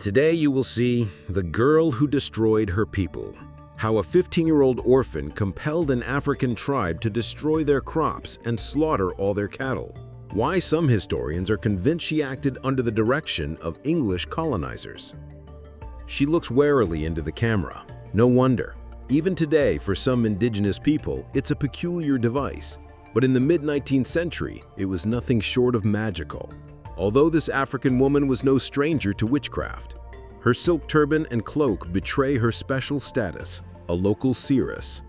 Today you will see the girl who destroyed her people. How a 15-year-old orphan compelled an African tribe to destroy their crops and slaughter all their cattle. Why some historians are convinced she acted under the direction of English colonizers. She looks warily into the camera. No wonder. Even today, for some indigenous people, it's a peculiar device. But in the mid-19th century, it was nothing short of magical. Although this African woman was no stranger to witchcraft, her silk turban and cloak betray her special status, a local seeress.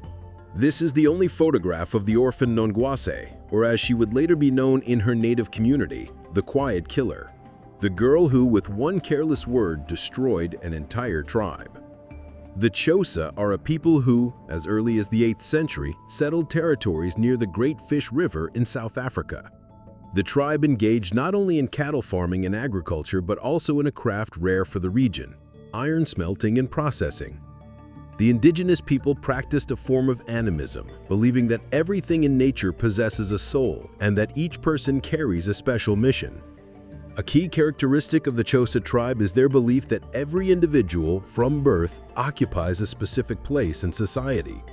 This is the only photograph of the orphan Nongqawuse, or as she would later be known in her native community, the Quiet Killer, the girl who, with one careless word, destroyed an entire tribe. The Xhosa are a people who, as early as the 8th century, settled territories near the Great Fish River in South Africa. The tribe engaged not only in cattle farming and agriculture, but also in a craft rare for the region, iron smelting and processing. The indigenous people practiced a form of animism, believing that everything in nature possesses a soul and that each person carries a special mission. A key characteristic of the Xhosa tribe is their belief that every individual, from birth, occupies a specific place in society.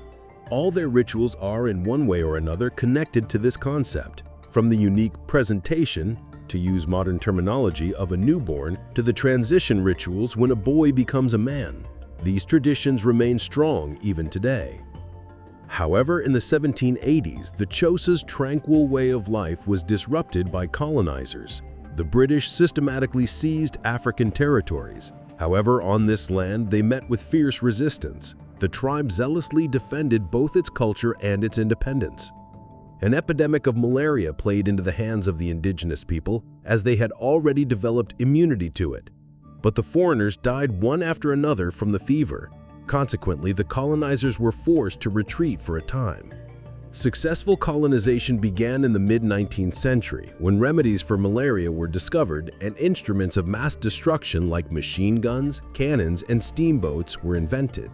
All their rituals are, in one way or another, connected to this concept, from the unique presentation, to use modern terminology, of a newborn, to the transition rituals when a boy becomes a man. These traditions remain strong even today. However, in the 1780s, the Xhosa's tranquil way of life was disrupted by colonizers. The British systematically seized African territories. However, on this land, they met with fierce resistance. The tribe zealously defended both its culture and its independence. An epidemic of malaria played into the hands of the indigenous people, as they had already developed immunity to it. But the foreigners died one after another from the fever. Consequently, the colonizers were forced to retreat for a time. Successful colonization began in the mid-19th century, when remedies for malaria were discovered and instruments of mass destruction like machine guns, cannons, and steamboats were invented.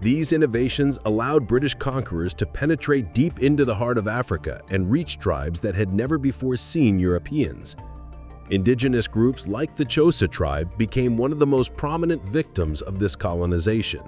These innovations allowed British conquerors to penetrate deep into the heart of Africa and reach tribes that had never before seen Europeans. Indigenous groups like the Xhosa tribe became one of the most prominent victims of this colonization.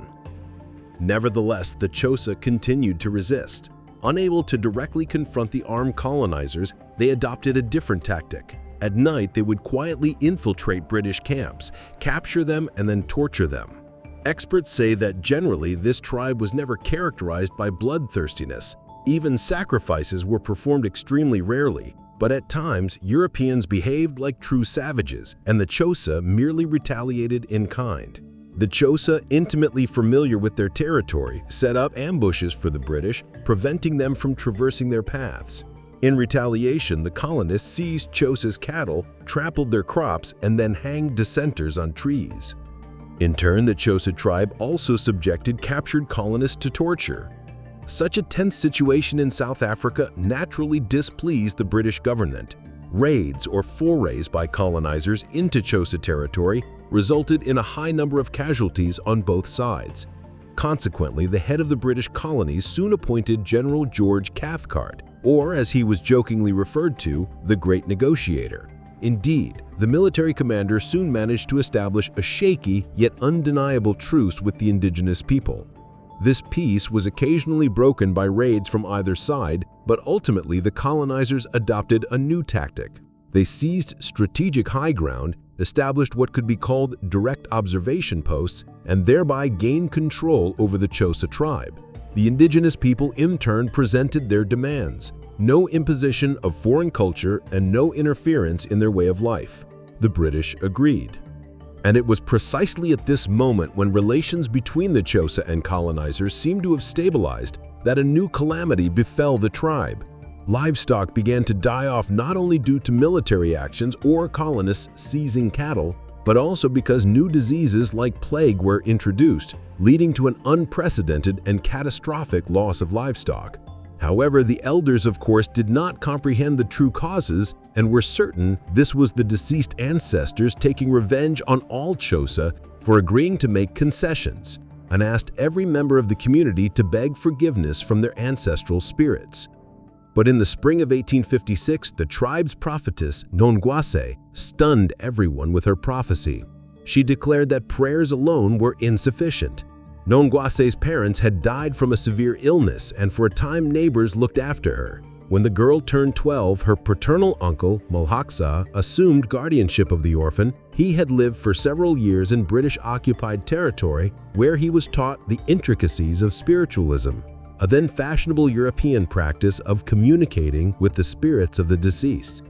Nevertheless, the Xhosa continued to resist. Unable to directly confront the armed colonizers, they adopted a different tactic. At night, they would quietly infiltrate British camps, capture them, and then torture them. Experts say that generally this tribe was never characterized by bloodthirstiness. Even sacrifices were performed extremely rarely, but at times Europeans behaved like true savages, and the Xhosa merely retaliated in kind. The Xhosa, intimately familiar with their territory, set up ambushes for the British, preventing them from traversing their paths. In retaliation, the colonists seized Xhosa's cattle, trampled their crops, and then hanged dissenters on trees. In turn, the Xhosa tribe also subjected captured colonists to torture. Such a tense situation in South Africa naturally displeased the British government. Raids or forays by colonizers into Xhosa territory resulted in a high number of casualties on both sides. Consequently, the head of the British colonies soon appointed General George Cathcart, or as he was jokingly referred to, the Great Negotiator. Indeed, the military commander soon managed to establish a shaky yet undeniable truce with the indigenous people. This peace was occasionally broken by raids from either side, but ultimately the colonizers adopted a new tactic. They seized strategic high ground, established what could be called direct observation posts, and thereby gained control over the Xhosa tribe. The indigenous people in turn presented their demands: no imposition of foreign culture and no interference in their way of life. The British agreed. And it was precisely at this moment, when relations between the Xhosa and colonizers seemed to have stabilized, that a new calamity befell the tribe. Livestock began to die off not only due to military actions or colonists seizing cattle, but also because new diseases like plague were introduced, leading to an unprecedented and catastrophic loss of livestock. However, the elders, of course, did not comprehend the true causes and were certain this was the deceased ancestors taking revenge on all Xhosa for agreeing to make concessions, and asked every member of the community to beg forgiveness from their ancestral spirits. But in the spring of 1856, the tribe's prophetess, Nongqawuse, stunned everyone with her prophecy. She declared that prayers alone were insufficient. Nongqawese's parents had died from a severe illness, and for a time neighbors looked after her. When the girl turned 12, her paternal uncle, Xhosa, assumed guardianship of the orphan. He had lived for several years in British-occupied territory, where he was taught the intricacies of spiritualism, a then fashionable European practice of communicating with the spirits of the deceased.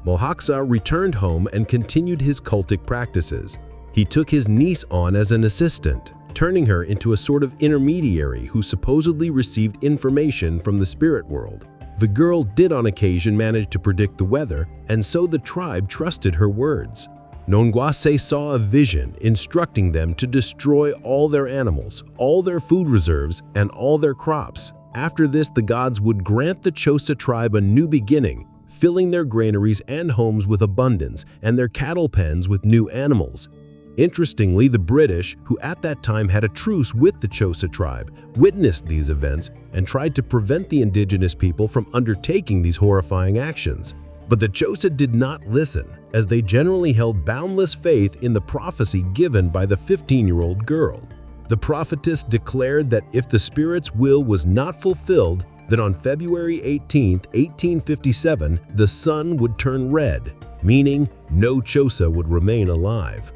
Xhosa returned home and continued his cultic practices. He took his niece on as an assistant, turning her into a sort of intermediary who supposedly received information from the spirit world. The girl did on occasion manage to predict the weather, and so the tribe trusted her words. Nongqawuse saw a vision instructing them to destroy all their animals, all their food reserves, and all their crops. After this, the gods would grant the Xhosa tribe a new beginning, filling their granaries and homes with abundance and their cattle pens with new animals. Interestingly, the British, who at that time had a truce with the Xhosa tribe, witnessed these events and tried to prevent the indigenous people from undertaking these horrifying actions. But the Xhosa did not listen, as they generally held boundless faith in the prophecy given by the 15-year-old girl. The prophetess declared that if the spirit's will was not fulfilled, then on February 18, 1857, the sun would turn red, meaning no Xhosa would remain alive.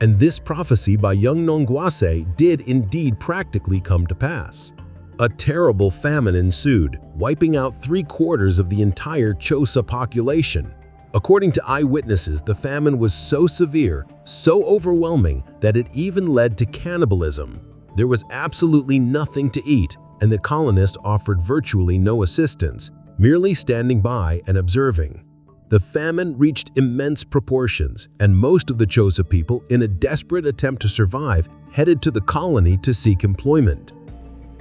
And this prophecy by young Nongqawuse did indeed practically come to pass. A terrible famine ensued, wiping out 3/4 of the entire Xhosa population. According to eyewitnesses, the famine was so severe, so overwhelming, that it even led to cannibalism. There was absolutely nothing to eat, and the colonists offered virtually no assistance, merely standing by and observing. The famine reached immense proportions, and most of the Xhosa people, in a desperate attempt to survive, headed to the colony to seek employment.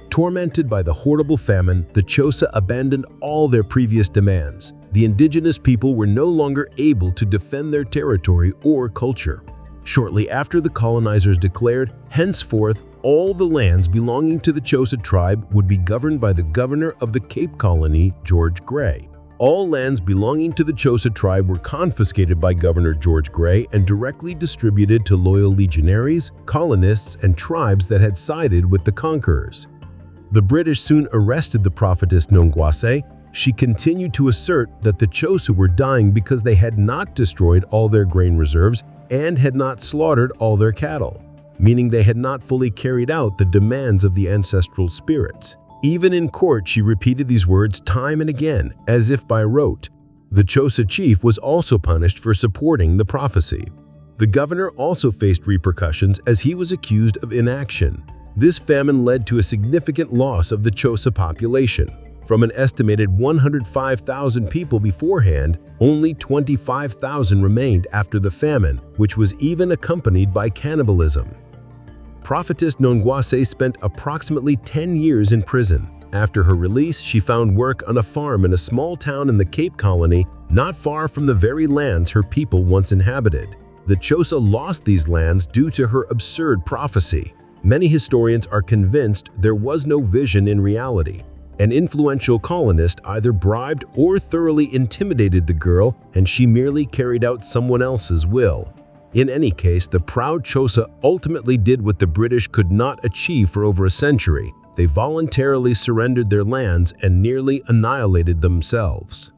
Tormented by the horrible famine, the Xhosa abandoned all their previous demands. The indigenous people were no longer able to defend their territory or culture. Shortly after, the colonizers declared, henceforth, all the lands belonging to the Xhosa tribe would be governed by the governor of the Cape Colony, George Gray. All lands belonging to the Xhosa tribe were confiscated by Governor George Gray and directly distributed to loyal legionaries, colonists, and tribes that had sided with the conquerors. The British soon arrested the prophetess Nongqawuse. She continued to assert that the Xhosa were dying because they had not destroyed all their grain reserves and had not slaughtered all their cattle, meaning they had not fully carried out the demands of the ancestral spirits. Even in court, she repeated these words time and again, as if by rote. The Xhosa chief was also punished for supporting the prophecy. The governor also faced repercussions as he was accused of inaction. This famine led to a significant loss of the Xhosa population. From an estimated 105,000 people beforehand, only 25,000 remained after the famine, which was even accompanied by cannibalism. Prophetess Nongqawuse spent approximately 10 years in prison. After her release, she found work on a farm in a small town in the Cape Colony, not far from the very lands her people once inhabited. The Xhosa lost these lands due to her absurd prophecy. Many historians are convinced there was no vision in reality. An influential colonist either bribed or thoroughly intimidated the girl, and she merely carried out someone else's will. In any case, the proud Xhosa ultimately did what the British could not achieve for over a century. They voluntarily surrendered their lands and nearly annihilated themselves.